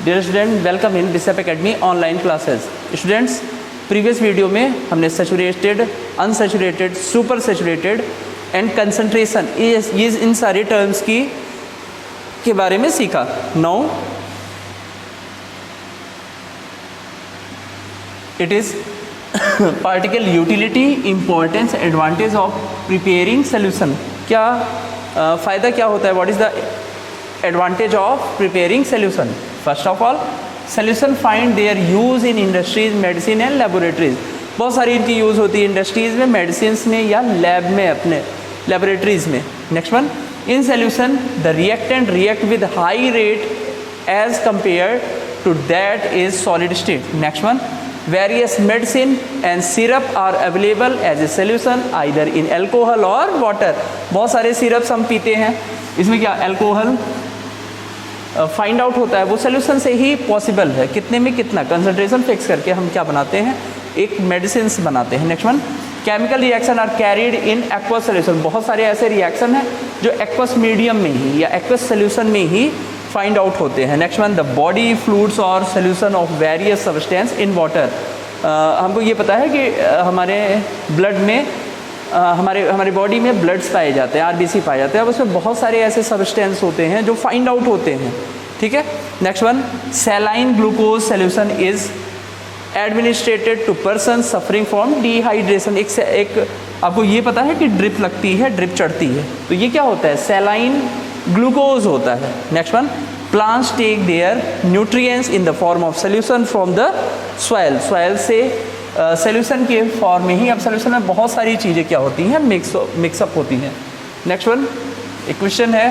Dear student, welcome in बिसेप academy online classes. Students, previous video में हमने saturated, unsaturated, super saturated and concentration ये इन सारे टर्म्स के बारे में सीखा। Now it is particle utility, importance, advantage of preparing solution. क्या फ़ायदा क्या होता है? What is the advantage of preparing solution? First of all, solution find their use in industries, medicine and laboratories. बहुत सारी इनकी यूज़ होती है इंडस्ट्रीज़ में, मेडिसिन में या लैब में, अपने लेबोरेटरीज़ में। Next one, in solution the reactant react with high rate as compare to that is solid state. Next one, various medicine and syrup are available as a solution either in alcohol or water। बहुत सारे syrups हम पीते हैं, इसमें क्या alcohol find out होता है, वो सोल्यूशन से ही पॉसिबल है। कितने में कितना कंसंट्रेशन फिक्स करके हम क्या बनाते हैं, एक मेडिसिन बनाते हैं। Next one, chemical reaction are carried in aqueous solution. बहुत सारे ऐसे रिएक्शन हैं जो एक्वस मीडियम में ही या एक्वस सोल्यूशन में ही फाइंड आउट होते हैं। Next one, the body fluids और solution of various substance in water. हमको ये पता है कि हमारे ब्लड में हमारे बॉडी में ब्लड्स पाए जाते हैं, आरबीसी पाए जाते हैं, अब उसमें बहुत सारे ऐसे सब्सटेंस होते हैं जो फाइंड आउट होते हैं। ठीक है। Next one, saline glucose solution is administrated to person suffering from dehydration. एक आपको ये पता है कि ड्रिप लगती है, ड्रिप चढ़ती है, तो ये क्या होता है? सैलाइन ग्लूकोज होता है। Next one, plants take their nutrients in the form of solution from the soil. Soil से सोल्यूशन के फॉर्म में ही, अब सोल्यूशन में बहुत सारी चीज़ें क्या होती हैं, मिक्सअप होती हैं। नेक्स्ट वन, एक क्वेश्चन है,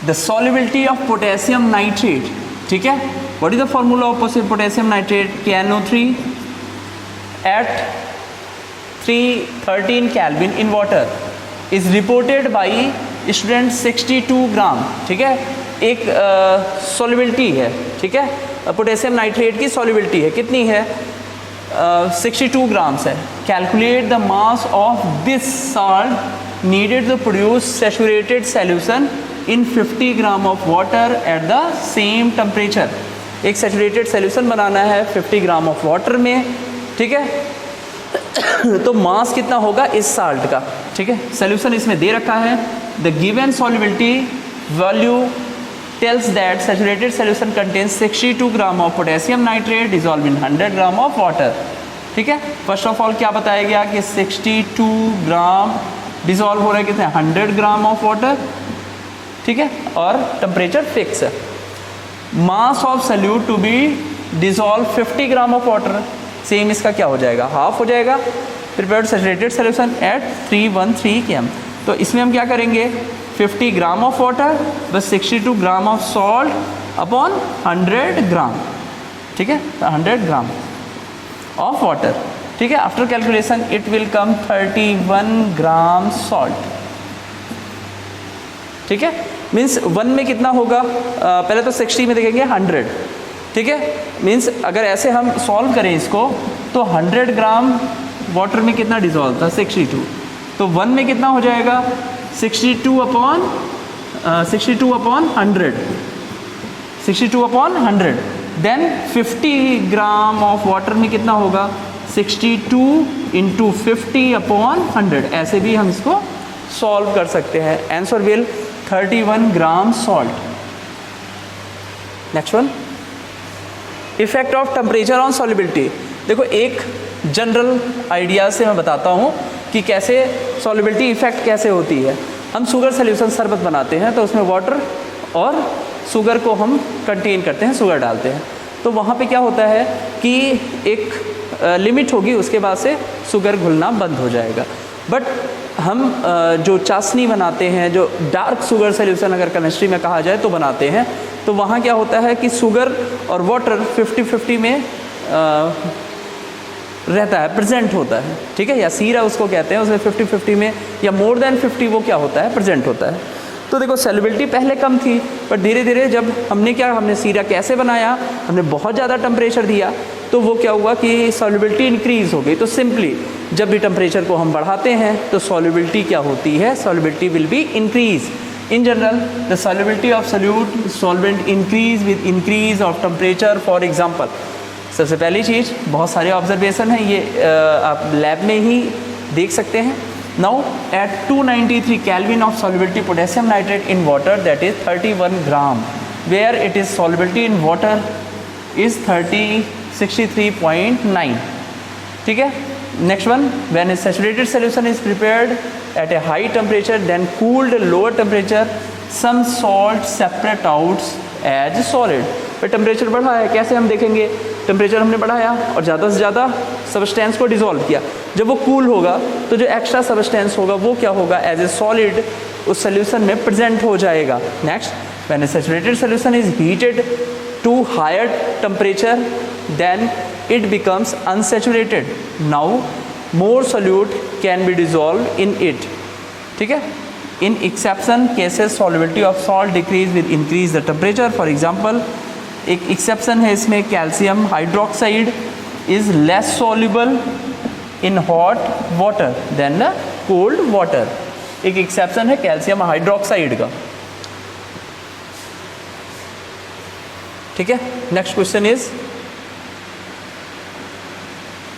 the solubility of potassium nitrate. ठीक है, what is the formula of potassium nitrate? KNO3 at 313 kelvin in water is reported by student 62 gram. ठीक है, एक सॉल्युबिलिटी है। ठीक है, पोटेशियम नाइट्रेट की सॉल्युबिलिटी है, कितनी है? 62 ग्राम्स है। Calculate the mass of this salt needed to produce saturated solution in 50 gram of water at the same temperature. एक सैचुरेटेड सॉल्यूशन बनाना है 50 ग्राम ऑफ वाटर में। ठीक है, तो मास कितना होगा इस साल्ट का? ठीक है, सॉल्यूशन इसमें दे रखा है। The given solubility value tells that saturated solution contains 62 gram of potassium nitrate dissolve in 100 gram of water. ठीक है, फर्स्ट ऑफ ऑल क्या बताया गया कि 62 ग्राम डिजॉल्व हो रहा है कितने? 100 ग्राम ऑफ वाटर। ठीक है, और टेम्परेचर फिक्स है। Mass of solute to be dissolve 50 gram of water, same इसका क्या हो जाएगा? हाफ हो जाएगा। Prepared saturated solution at 313 km। तो इसमें हम क्या करेंगे? 50 ग्राम ऑफ वाटर बस 62 ग्राम ऑफ सॉल्ट अपॉन 100 ग्राम। ठीक है, 100 ग्राम ऑफ वाटर। ठीक है, after calculation it will come 31 gram salt. ठीक है, मीन्स 1 में कितना होगा? पहले तो 60 में देखेंगे 100। ठीक है, मीन्स अगर ऐसे हम सॉल्व करें इसको तो 100 ग्राम वाटर में कितना डिजॉल्व था? 62। तो 1 में कितना हो जाएगा? 62 upon 100, 62 upon 100। Then 50 gram of water में कितना होगा? 62 इंटू 50 अपॉन 100। ऐसे भी हम इसको सॉल्व कर सकते हैं। Answer will 31 gram salt. Next one, effect of temperature on solubility. देखो, एक जनरल आइडिया से मैं बताता हूँ कि कैसे सॉल्युबिलिटी इफेक्ट कैसे होती है। हम शुगर सोल्यूशन शरबत बनाते हैं तो उसमें वाटर और शुगर को हम कंटेन करते हैं, शुगर डालते हैं, तो वहाँ पे क्या होता है कि एक लिमिट होगी, उसके बाद से शुगर घुलना बंद हो जाएगा। बट हम जो चाशनी बनाते हैं, जो डार्क शुगर सोल्यूशन अगर केमिस्ट्री में कहा जाए तो बनाते हैं, तो वहाँ क्या होता है कि शुगर और वाटर 50-50 में रहता है, प्रेजेंट होता है। ठीक है, या सीरा उसको कहते हैं, उसमें 50-50 में या मोर देन 50 वो क्या होता है? प्रेजेंट होता है। तो देखो, सॉल्युबिलिटी पहले कम थी, पर धीरे धीरे जब हमने सीरा कैसे बनाया, हमने बहुत ज़्यादा टेम्परेचर दिया, तो वो क्या हुआ कि सॉल्युबिलिटी इंक्रीज़ हो गई। तो सिंपली जब भी टेम्परेचर को हम बढ़ाते हैं तो सॉल्युबिलिटी क्या होती है? Solubility will be increase. In general, the solubility of solute solvent increase with increase of temperature. For example, सबसे पहली चीज़, बहुत सारे ऑब्जर्वेशन हैं, ये आप लैब में ही देख सकते हैं. Now at 293 Kelvin of solubility potassium nitrate in water, that is 31 gram, where it is solubility in water is 63.9. ठीक है. Next one, when a saturated solution is prepared at a high temperature then cooled at lower temperature, some salt separate out as solid. फिर temperature बढ़ा है, कैसे हम देखेंगे, temperature हमने बढ़ाया और ज़्यादा से ज़्यादा सब्सटेंस को डिसॉल्व किया. जब वो कूल होगा तो जो एक्स्ट्रा सब्सटेंस होगा वो क्या होगा, एज ए सॉलिड उस सोल्यूशन में प्रेजेंट हो जाएगा. Next, when a saturated solution is heated to higher temperature then it becomes unsaturated. Now more solute can be dissolved in it. ठीक है. In exception cases solubility of salt decrease with increase the temperature. For example, एक exception है इसमें, calcium hydroxide is less soluble in hot water than cold water. एक exception है calcium hydroxide का. ठीक है. Next question is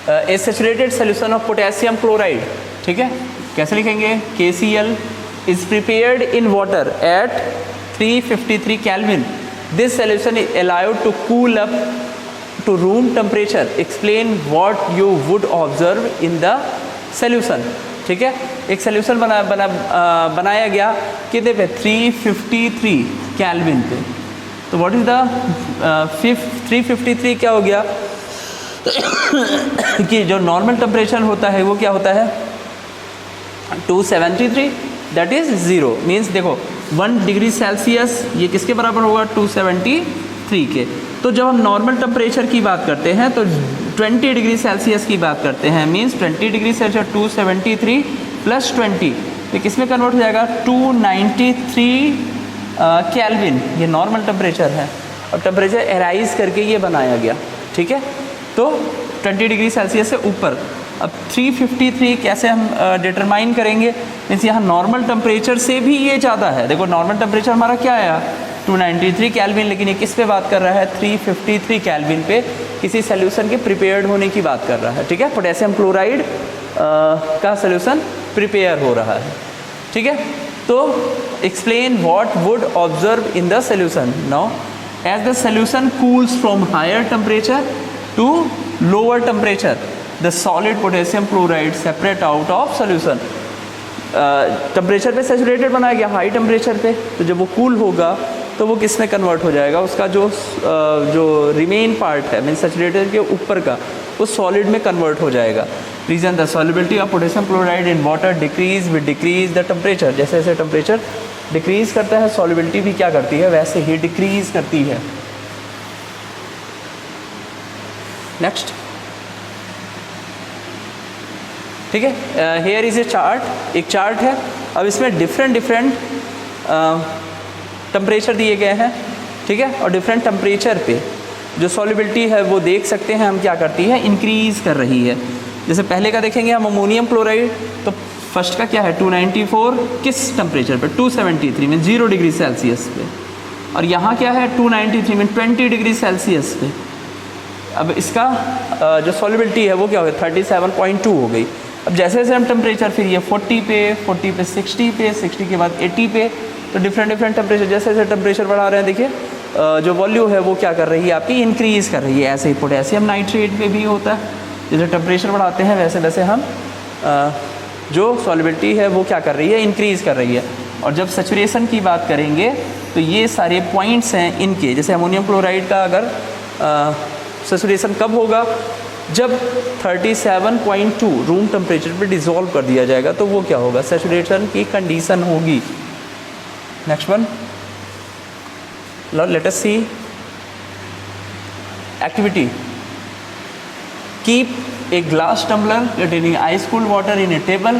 a saturated solution of potassium chloride. ठीक है, कैसे लिखेंगे, KCl is prepared in water at 353 kelvin. This solution is allowed to cool up to room temperature. Explain what you would observe in the solution. ठीक है, एक solution बनाया गया कितने पे, 353 केल्विन पे. तो व्हाट इज द 353 क्या हो गया कि जो नॉर्मल टेम्परेचर होता है वो क्या होता है 273, दैट इज 0. मीन्स देखो 1 डिग्री सेल्सियस ये किसके बराबर होगा, 273 के. तो जब हम नॉर्मल टेम्परेचर की बात करते हैं तो 20 डिग्री सेल्सियस की बात करते हैं. मीन्स 20 डिग्री सेल्सियस 273 प्लस 20 ये किस में कन्वर्ट हो जाएगा, 293 केल्विन. ये नॉर्मल टेम्परेचर है और टेम्परेचर एराइज करके ये बनाया गया. ठीक है, तो 20 डिग्री सेल्सियस से ऊपर. अब 353 कैसे हम डिटरमाइन करेंगे, मीन्स यहाँ नॉर्मल टेम्परेचर से भी ये ज़्यादा है. देखो नॉर्मल टेम्परेचर हमारा क्या आया 293 केल्विन, लेकिन ये किस पे बात कर रहा है, 353 केल्विन पे किसी सोल्यूशन के प्रिपेयर्ड होने की बात कर रहा है. ठीक है, पोटेशियम क्लोराइड का सोल्यूशन प्रिपेयर हो रहा है. ठीक है, तो explain what would observe in the solution. Now as the solution cools from higher temperature to lower temperature, the solid potassium chloride separate out of solution. Temperature पे saturated बनाया गया हाई टेम्परेचर पे, तो जब वो कूल होगा तो वो किस में कन्वर्ट हो जाएगा, उसका जो रिमेन पार्ट है मीन सैचुरेटेड के ऊपर का वो सॉलिड में कन्वर्ट हो जाएगा. Reason, the solubility of potassium chloride in water decrease with decrease the temperature. जैसे जैसे टेम्परेचर डिक्रीज करता है सॉलिबिलिटी भी क्या करती है, वैसे ही डिक्रीज करती है. नेक्स्ट, ठीक है, हेयर इज ए चार्ट, एक चार्ट है. अब इसमें डिफरेंट टेम्परेचर दिए गए हैं. ठीक है, और डिफरेंट टेम्परेचर पे जो सॉल्युबिलिटी है वो देख सकते हैं हम क्या करती है, इंक्रीज कर रही है. जैसे पहले का देखेंगे हम अमोनियम क्लोराइड, तो फर्स्ट का क्या है 294 किस टेम्परेचर पे, 273 में 0 डिग्री सेल्सियस पे. और यहाँ क्या है 293 में 20 डिग्री सेल्सियस पे. अब इसका जो सॉल्युबिलिटी है वो क्या हो गया 37.2 हो गई. अब जैसे जैसे हम टेम्परेचर फिर ये 40 पे 60 पे, 60 के बाद 80 पे, तो डिफरेंट टेम्परेचर जैसे जैसे टेम्परेचर बढ़ा रहे हैं, देखिए जो वॉल्यूम है वो क्या कर रही है आपकी, इंक्रीज़ कर रही है. ऐसे ही पोटेशियम नाइट्रेट पे भी होता है, जैसे टेम्परेचर बढ़ाते हैं वैसे वैसे हम जो सॉल्युबिलिटी है वो क्या कर रही है, इंक्रीज़ कर रही है. और जब सैचुरेशन की बात करेंगे तो ये सारे पॉइंट्स हैं इनके. जैसे अमोनियम क्लोराइड का अगर सैचुरेशन कब होगा, जब 37.2 रूम टेम्परेचर पे डिसॉल्व कर दिया जाएगा तो वो क्या होगा, सैचुरेशन की कंडीशन होगी. Next one, let us see activity. Keep a glass tumbler containing ice cold water in a table.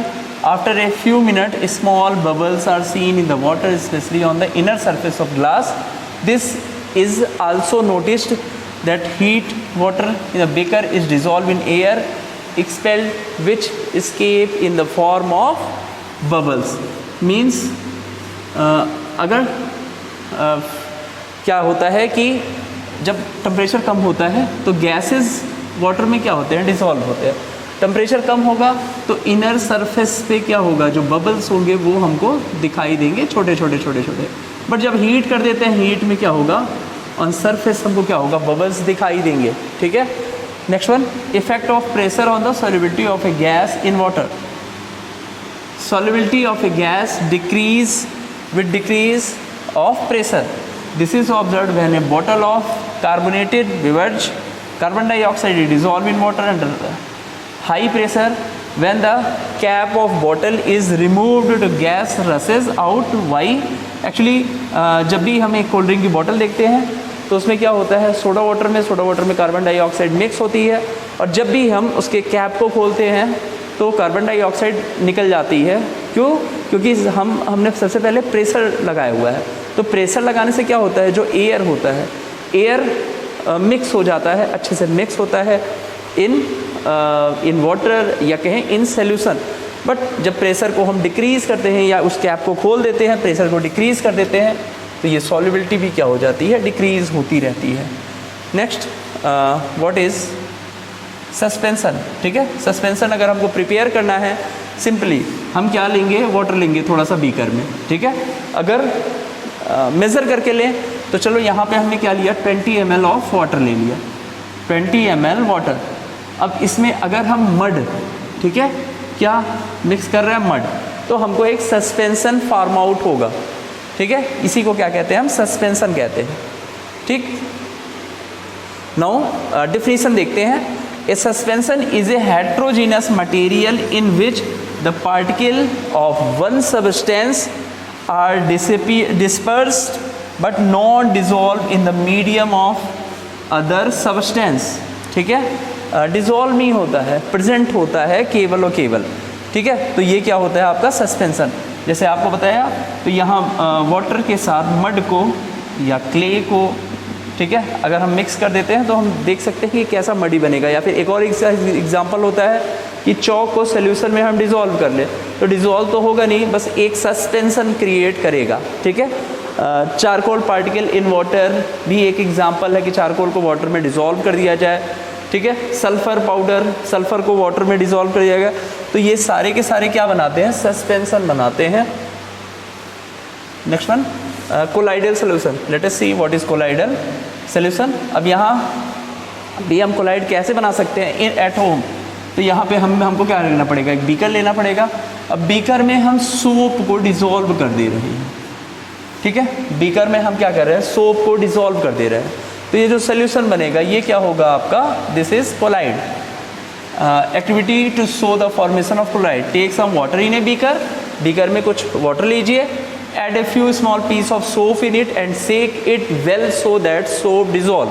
After a few minutes, small bubbles are seen in the water, especially on the inner surface of glass. This is also noticed that heat water in the beaker is dissolved in air expelled, which escape in the form of bubbles. Means अगर क्या होता है कि जब temperature कम होता है तो gases water में क्या होते हैं, डिसॉल्व होते हैं। टेम्परेचर कम होगा तो इनर सरफेस पे क्या होगा, जो बबल्स होंगे वो हमको दिखाई देंगे, छोटे छोटे छोटे छोटे। बट जब हीट कर देते हैं, हीट में क्या होगा, ऑन सरफेस हमको क्या होगा, बबल्स दिखाई देंगे। ठीक है। Next one, effect of pressure on the solubility of A gas in water. Solubility of a gas decrease with decrease of pressure. This is observed when a bottle of carbonated beverage, carbon dioxide is dissolved in water under high pressure. When the cap of bottle is removed, the gas rushes out. Why? Actually, जब भी हम एक cold drink की bottle देखते हैं तो उसमें क्या होता है, सोडा वाटर में कार्बन डाइऑक्साइड मिक्स होती है, और जब भी हम उसके कैप को खोलते हैं तो कार्बन डाइऑक्साइड निकल जाती है। क्यों? क्योंकि हमने सबसे पहले प्रेशर लगाया हुआ है। तो प्रेशर लगाने से क्या होता है, जो एयर होता है, एयर मिक्स हो जाता है, अच्छे से मिक्स होता है इन वाटर या कहें इन सॉल्यूशन। बट जब प्रेशर को हम डिक्रीज़ करते हैं या उस कैप को खोल देते हैं, प्रेशर को डिक्रीज़ कर देते हैं, तो ये सॉल्युबिलिटी भी क्या हो जाती है, डिक्रीज़ होती रहती है। Next, what is suspension. ठीक है। सस्पेंसन अगर हमको प्रिपेयर करना है, सिंपली हम क्या लेंगे, वाटर लेंगे थोड़ा सा बीकर में। ठीक है। अगर मेज़र करके लें तो चलो यहाँ पे हमने क्या लिया, 20 ml ऑफ वाटर ले लिया, 20 ml वाटर। अब इसमें अगर हम मड, ठीक है, क्या मिक्स कर रहे हैं, मड, तो हमको एक सस्पेंसन फार्म आउट होगा। ठीक है। इसी को क्या कहते हैं, हम सस्पेंसन कहते हैं। ठीक। नाउ डिफिनीशन देखते हैं। A suspension is a heterogeneous material in which the particles of one substance are dispersed but not dissolved in the medium of other substance. ठीक है। डिज़ोल्व नहीं होता है, प्रेजेंट होता है केवल और केवल। ठीक है। तो ये क्या होता है आपका सस्पेंसन। जैसे आपको बताया, तो यहाँ वाटर के साथ मड को या क्ले को, ठीक है, अगर हम मिक्स कर देते हैं तो हम देख सकते हैं कि कैसा मडी बनेगा। या फिर एक और एग्जांपल होता है कि चौक को सोल्यूशन में हम डिज़ोल्व कर लें, तो डिज़ोल्व तो होगा नहीं, बस एक सस्पेंसन क्रिएट करेगा। ठीक है। चारकोल पार्टिकल इन वाटर भी एक एग्जांपल है कि चारकोल को वाटर में डिज़ोल्व कर दिया जाए। ठीक है। सल्फ़र पाउडर, सल्फ़र को वाटर में डिज़ोल्व कर दिया गया। तो ये सारे के सारे क्या बनाते हैं, सस्पेंसन बनाते हैं। Next one, colloidal solution. Late us see what is colloidal solution. अब यहाँ भी हम कोलाइड कैसे बना सकते हैं इन एट होम। तो यहाँ पे हमको क्या लेना पड़ेगा, एक बीकर लेना पड़ेगा। अब बीकर में हम सोप को डिज़ोल्व कर दे रहे हैं। ठीक है। बीकर में हम क्या कर रहे हैं, सोप को डिज़ोल्व कर दे रहे हैं। तो ये जो सोल्यूशन बनेगा ये क्या होगा आपका, this is colloid. Activity to show the formation of colloid. Take some water in a beaker. Beaker में कुछ वाटर लीजिए, add a few small piece of soap in it and shake it well so that soap dissolve.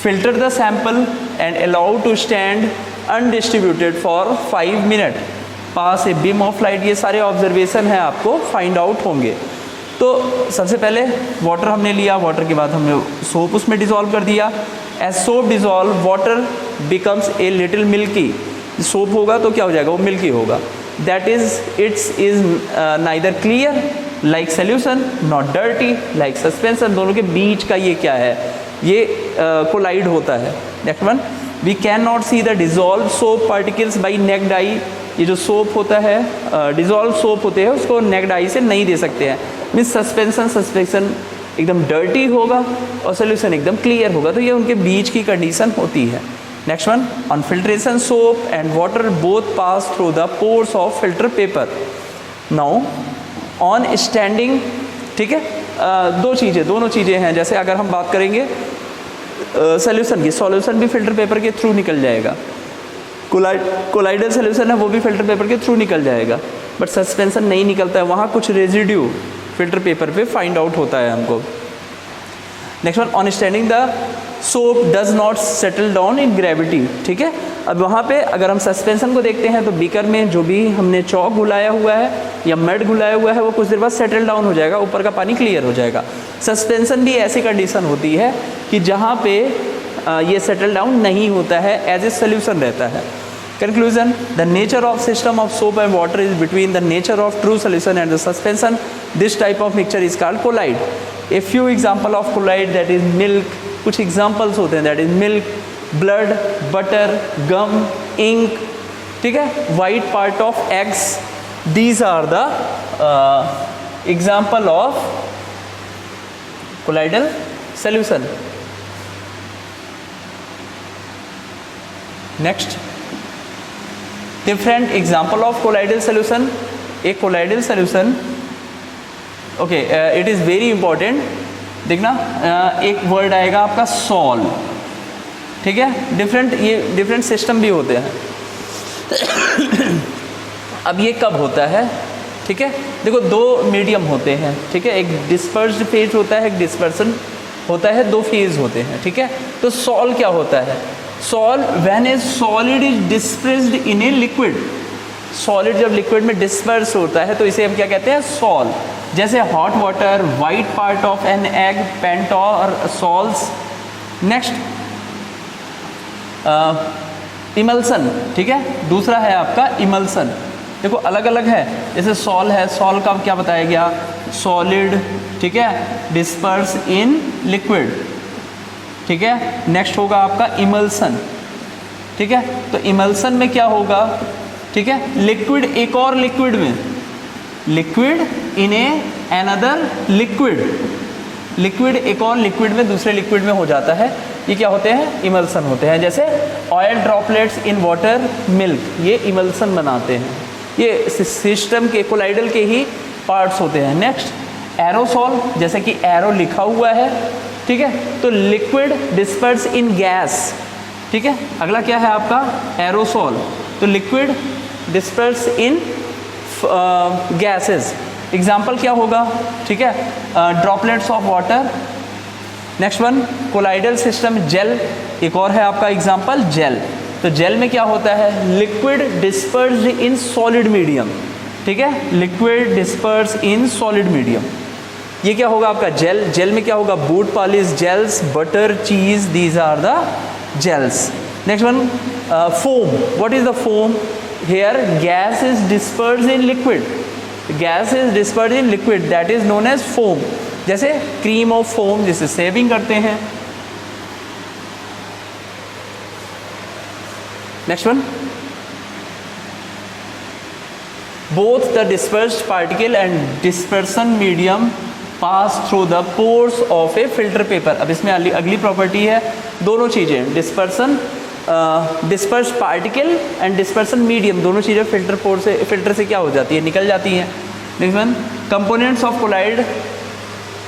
Filter the sample and allow to stand undistributed for 5 minutes. Pass a beam of light. ये सारे observation हैं, आपको find out होंगे। तो सबसे पहले water हमने लिया, वाटर के बाद हमने सोप उसमें डिज़ोल्व कर दिया। As soap dissolve water becomes a little milky. Soap होगा तो क्या हो जाएगा, वो मिल्की होगा। That is it's is neither clear like solution not dirty like suspension. दोनों के बीच का ये क्या है, ये कोलाइड होता है। Next one, we can not see the dissolve soap particles by naked eye. ये जो सोप होता है, डिज़ोल्व सोप होते हैं, उसको नेक्ड आई से नहीं दे सकते हैं। मीन्स सस्पेंसन एकदम डर्टी होगा और सोल्यूशन एकदम क्लियर होगा। तो ये उनके बीच की कंडीशन होती है। Next one, on filtration soap and water both pass through the pores of filter paper. Now on standing, ठीक है, दोनों चीज़ें हैं। जैसे अगर हम बात करेंगे सोल्यूशन की, सॉल्यूशन भी फिल्टर पेपर के थ्रू निकल जाएगा। कोलाइडल सोल्यूशन है वो भी फिल्टर पेपर के थ्रू निकल जाएगा, बट सस्पेंसन नहीं निकलता है, वहाँ कुछ रेजिड्यू फिल्टर पेपर पे फाइंड आउट होता है हमको। Next one, on standing the soap does not settle down in gravity. ठीक है। अब वहाँ पे अगर हम सस्पेंसन को देखते हैं तो बीकर में जो भी हमने चौक घुलाया हुआ है या मड घुलाया हुआ है वो कुछ देर बाद सेटल डाउन हो जाएगा, ऊपर का पानी क्लियर हो जाएगा। सस्पेंसन भी ऐसी कंडीशन होती है कि जहाँ पे ये सेटल डाउन नहीं होता है, एज ए सोल्यूशन रहता है। Conclusion: the nature of system of soap and water is between the nature of true solution and the suspension. This type of mixture is called colloid. A few example of colloid, that is milk, कुछ examples होते हैं, that is milk, blood, butter, gum, ink, ठीक है, white part of eggs. These are the example of colloidal solution. Next, different example of colloidal solution. A colloidal solution, okay, it is very important. देखना, एक word आएगा आपका sol, ठीक है, different system भी होते हैं. अब ये कब होता है, ठीक है, देखो दो मीडियम होते हैं, ठीक है, एक डिस्पर्स्ड फेज होता है, एक डिस्पर्सन होता है, दो फेज होते हैं, ठीक है. तो सॉल क्या होता है? Sol when a solid is dispersed in a liquid. Solid जब लिक्विड में डिस्पर्स होता है तो इसे हम क्या कहते हैं? सॉल. जैसे hot water, white part of an egg, paint और सॉल्स. नेक्स्ट, इमल्सन, ठीक है, दूसरा है आपका इमल्सन. देखो अलग अलग है, जैसे सॉल है, सॉल का क्या बताया गया? सॉलिड, ठीक है, डिस्पर्स इन लिक्विड, ठीक है. नेक्स्ट होगा आपका इमल्सन, ठीक है. तो इमल्सन में क्या होगा, ठीक है, लिक्विड एक और लिक्विड में, liquid in a another liquid, liquid एक और लिक्विड में दूसरे लिक्विड में हो जाता है. ये क्या होते हैं? इमल्सन होते हैं. जैसे oil droplets in water, milk, ये इमल्सन बनाते हैं. ये सिस्टम के कोलाइडल के ही पार्ट्स होते हैं. नेक्स्ट, एरोसॉल, जैसे कि एरो लिखा हुआ है, ठीक है, तो लिक्विड डिस्पर्स इन गैस, ठीक है. अगला क्या है आपका? एरोसॉल, तो liquid disperse in gases. Example क्या होगा, ठीक है, droplets of water. Next one, colloidal system, gel, एक और है आपका एग्जाम्पल, जेल. तो जेल में क्या होता है? Liquid dispersed in solid medium, ठीक है, liquid disperse in solid medium. ये क्या होगा आपका? जेल. जेल में क्या होगा? Boot polish, gels, butter, cheese, these are the gels. Next one, foam. What is the foam? Hair gas is dispersed in liquid, gas is dispersed in liquid, that is known as foam. जैसे cream of foam, जिसे shaving करते हैं. Next one, both the dispersed particle and dispersion medium pass through the pores of A filter paper. अब इसमें अगली property है, दोनों चीज़ें, dispersion, disperse particle and dispersion medium, दोनों चीज़ें फिल्टर से क्या हो जाती है? निकल जाती हैं. Next one, components of colloid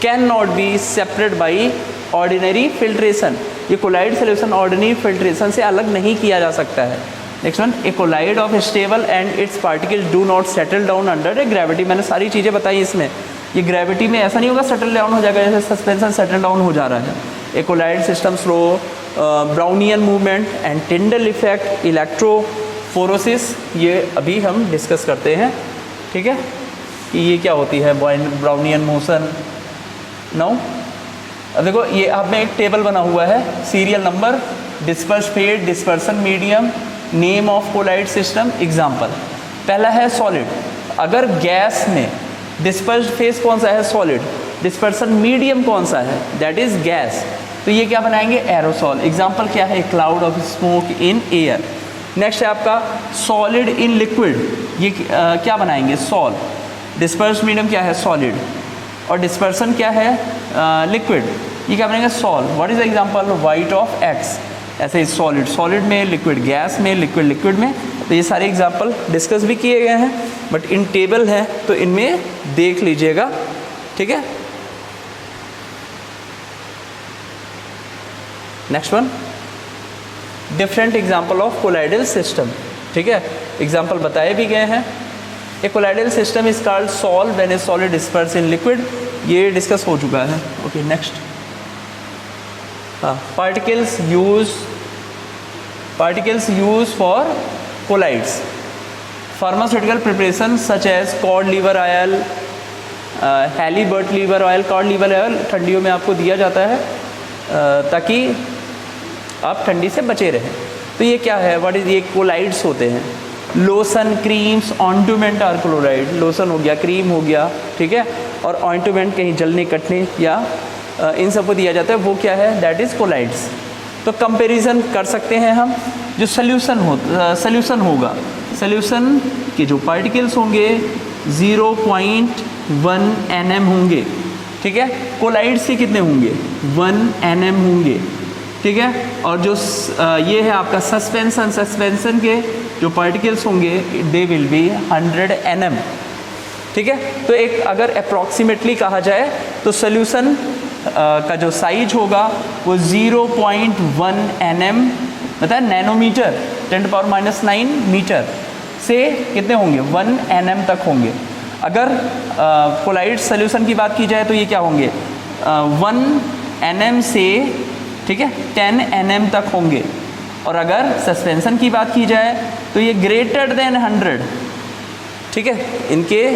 can not be separate by ordinary filtration. ये कोलाइड सोल्यूशन ऑर्डिनरी फिल्ट्रेशन से अलग नहीं किया जा सकता है. Next one, a colloid of stable and its particles do not settle down under a gravity. मैंने सारी चीज़ें बताई इसमें. ये ग्रेविटी में ऐसा नहीं होगा सेटल डाउन हो जाएगा जैसे सस्पेंशन सेटल डाउन हो जा रहा है. A colloid system slow Brownian movement and Tyndall effect, electrophoresis, ये अभी हम डिस्कस करते हैं, ठीक है, कि ये क्या होती है ब्राउनियन मोशन. नाउ अब देखो, ये आप में एक टेबल बना हुआ है, serial number, disperse phase, dispersion medium, name of colloid system, example. पहला है सॉलिड. अगर गैस में डिस्पर्स्ड फेज कौन सा है? सॉलिड. डिस्पर्सन मीडियम कौन सा है? That is gas. तो ये क्या बनाएंगे? एरोसॉल. एग्जाम्पल क्या है? Cloud of smoke in air. Next है आपका सॉलिड इन लिक्विड. ये क्या बनाएंगे? सॉल. डिस्पर्स्ड मीडियम क्या है? सॉलिड. और डिस्पर्सन क्या है? लिक्विड. ये क्या बनेगा? Sol. What is the example? White of eggs. ऐसे ही सॉलिड सॉलिड में, लिक्विड गैस में, लिक्विड लिक्विड में. तो ये सारे एग्जाम्पल डिस्कस भी किए गए हैं, बट इन टेबल है तो इनमें देख लीजिएगा, ठीक है. Next one, different example of colloidal system, ठीक है, एग्जाम्पल बताए भी गए हैं. A colloidal system is called sol when a solid disperse in liquid. ये डिस्कस हो चुका है. Okay, next, particles use for colloids. Pharmaceutical preparation such as cod liver oil, halibut liver oil. Cod liver oil ठंडियों में आपको दिया जाता है ताकि आप ठंडी से बचे रहें. तो ये क्या है, व्हाट इज, ये कोलाइड्स होते हैं। Lotion, creams, ointment are chloride. Lotion हो गया, क्रीम हो गया, ठीक है, और ऑइंटमेंट कहीं जलने कटने या इन सबको दिया जाता है, वो क्या है, दैट इज़ कोलाइड्स। तो कंपैरिजन कर सकते हैं हम। जो सल्यूशन होगा, सल्यूशन के जो पार्टिकल्स होंगे 0.1 nm होंगे, ठीक है। कोलाइड्स के कितने होंगे, 1 nm होंगे, ठीक है। और जो ये है आपका सस्पेंसन के जो पार्टिकल्स होंगे दे विल बी 100 nm, ठीक है। तो एक अगर अप्रॉक्सीमेटली कहा जाए तो सॉल्यूशन का जो साइज होगा वो 0.1 nm, मतलब नैनोमीटर, 10⁻⁹ मीटर से कितने होंगे, 1 nm तक होंगे। अगर कोलाइड सॉल्यूशन की बात की जाए तो ये क्या होंगे, 1 nm से, ठीक है, 10 nm तक होंगे। और अगर सस्पेंशन की बात की जाए तो ये ग्रेटर देन 100, ठीक है,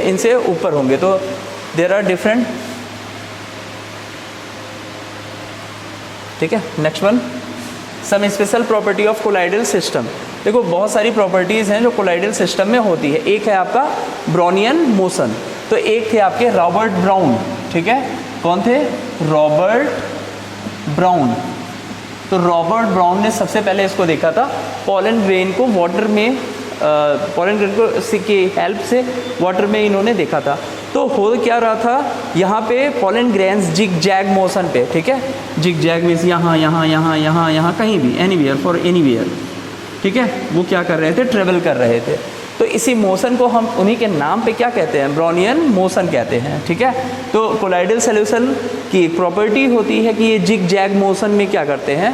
इनसे ऊपर होंगे। तो देयर आर डिफरेंट, ठीक है। Next one, some special property of colloidal system. देखो बहुत सारी प्रॉपर्टीज़ हैं जो कोलाइडल सिस्टम में होती है। एक है आपका ब्राउनियन मोशन, तो एक थे आपके रॉबर्ट ब्राउन, ठीक है। कौन थे, रॉबर्ट ब्राउन। तो रॉबर्ट ब्राउन ने सबसे पहले इसको देखा था, पॉलन ग्रेन को वाटर में, पॉलन ग्रेन को की हेल्प से वाटर में इन्होंने देखा था। तो हो क्या रहा था, यहाँ पे pollen grains zig zag motion पे, ठीक है, जिग जैग मीन्स यहाँ यहाँ यहाँ यहाँ यहाँ कहीं भी, एनीवेयर फॉर एनीवेयर, ठीक है, वो क्या कर रहे थे, ट्रेवल कर रहे थे। तो इसी मोशन को हम उन्हीं के नाम पे क्या कहते हैं, ब्राउनियन मोशन कहते हैं, ठीक है। तो कोलाइडल सॉल्यूशन की एक प्रॉपर्टी होती है कि ये जिग जैग मोशन में क्या करते हैं,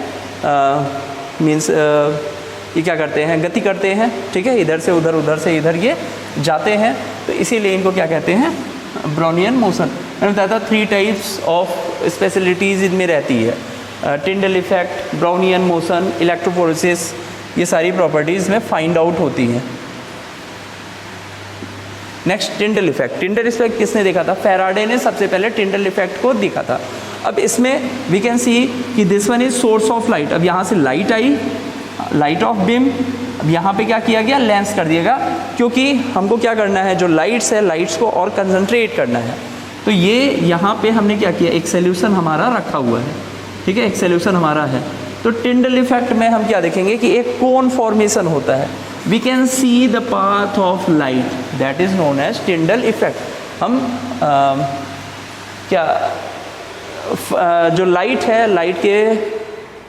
मीन्स ये क्या करते हैं, गति करते हैं, ठीक है, इधर से उधर, उधर से इधर ये जाते हैं। तो इसीलिए इनको क्या कहते हैं, ब्राउनियन मोशन। मैंने बताया था 3 टाइप्स ऑफ स्पेशलिटीज़ इनमें रहती है, Tyndall effect, Brownian motion, electrophoresis, ये सारी प्रॉपर्टीज़ में फाइंड आउट होती हैं। Next, Tyndall effect. Tyndall effect किसने देखा था, फैराडे ने सबसे पहले टिंडल इफेक्ट को देखा था। अब इसमें वी कैन सी कि this one is source of light. अब यहाँ से light I, light of beam. अब यहाँ पे क्या किया गया, लेंस कर दिएगा, क्योंकि हमको क्या करना है, जो लाइट्स है, लाइट्स को और कंसंट्रेट करना है। तो ये यहाँ पे हमने क्या किया, एक सोल्यूशन हमारा रखा हुआ है, ठीक है, एक सोल्यूशन हमारा है। तो टिंडल इफेक्ट में हम क्या देखेंगे कि एक कोन फॉर्मेशन होता है। We can see the path of light, that is known as Tyndall effect. हम जो लाइट है, लाइट के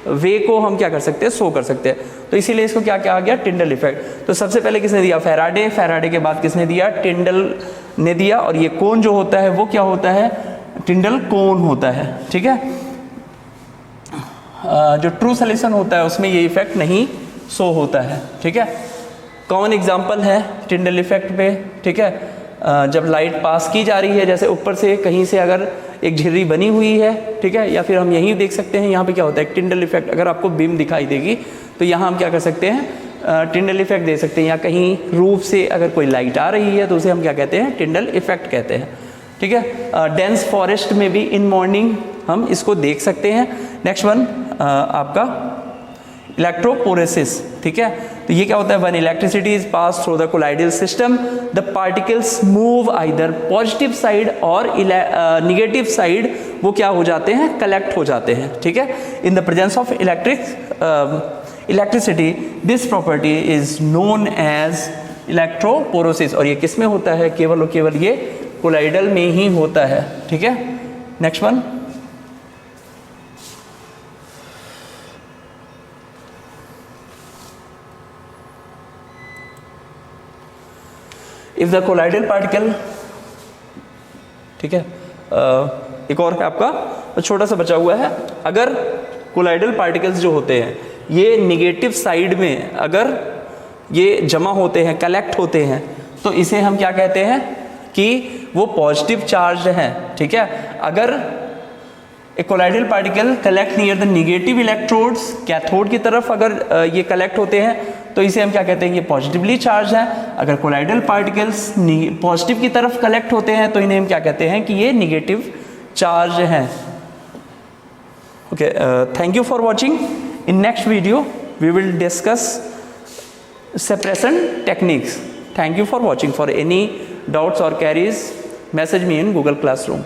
वे को हम क्या कर सकते हैं, शो कर सकते हैं। तो इसीलिए इसको क्या क्या आ गया, टिंडल इफेक्ट। तो सबसे पहले किसने दिया, फैराडे। फैराडे के बाद किसने दिया, टिंडल ने दिया। और ये कोन जो होता है वो क्या होता है, टिंडल कोन होता है, ठीक है। जो ट्रू सॉल्यूशन होता है उसमें ये इफेक्ट नहीं शो होता है, ठीक है। कॉमन एग्जांपल है टिंडल इफेक्ट पे, ठीक है, जब लाइट पास की जा रही है, जैसे ऊपर से कहीं से अगर एक झिर्री बनी हुई है, ठीक है, या फिर हम यहीं देख सकते हैं, यहाँ पे क्या होता है, टिंडल इफेक्ट। अगर आपको बीम दिखाई देगी तो यहाँ हम क्या कर सकते हैं, टिंडल इफेक्ट दे सकते हैं। या कहीं रूफ से अगर कोई लाइट आ रही है तो उसे हम क्या कहते हैं, टिंडल इफेक्ट कहते हैं, ठीक है। डेंस फॉरेस्ट में भी इन मॉर्निंग हम इसको देख सकते हैं। नेक्स्ट वन आपका इलेक्ट्रोफोरेसिस, ठीक है। तो ये क्या होता है, when electricity is pass through the colloidal system the particles move either positive side और निगेटिव साइड, वो क्या हो जाते हैं, कलेक्ट हो जाते हैं, ठीक है। In the presence of electricity this property is known as electrophoresis. और ये किस में होता है, केवल और केवल ये कोलाइडल में ही होता है, ठीक है। Next one, if the colloidal particle, ठीक है, एक और है आपका छोटा सा बचा हुआ है। अगर कोलाइडल पार्टिकल्स जो होते हैं ये निगेटिव साइड में अगर ये जमा होते हैं, कलेक्ट होते हैं, तो इसे हम क्या कहते हैं कि वो पॉजिटिव चार्ज हैं, ठीक है। अगर एक colloidal particle collect near the negative electrodes, cathode की तरफ अगर ये कलेक्ट होते हैं तो इसे हम क्या कहते हैं, ये पॉजिटिवली चार्ज है। अगर कोलाइडल पार्टिकल्स पॉजिटिव की तरफ कलेक्ट होते हैं तो इन्हें हम क्या कहते हैं कि ये निगेटिव चार्ज हैं। Okay, thank you for watching. In next video we will discuss suppression techniques. Thank you for watching. For any doubts or queries, message me in Google Classroom.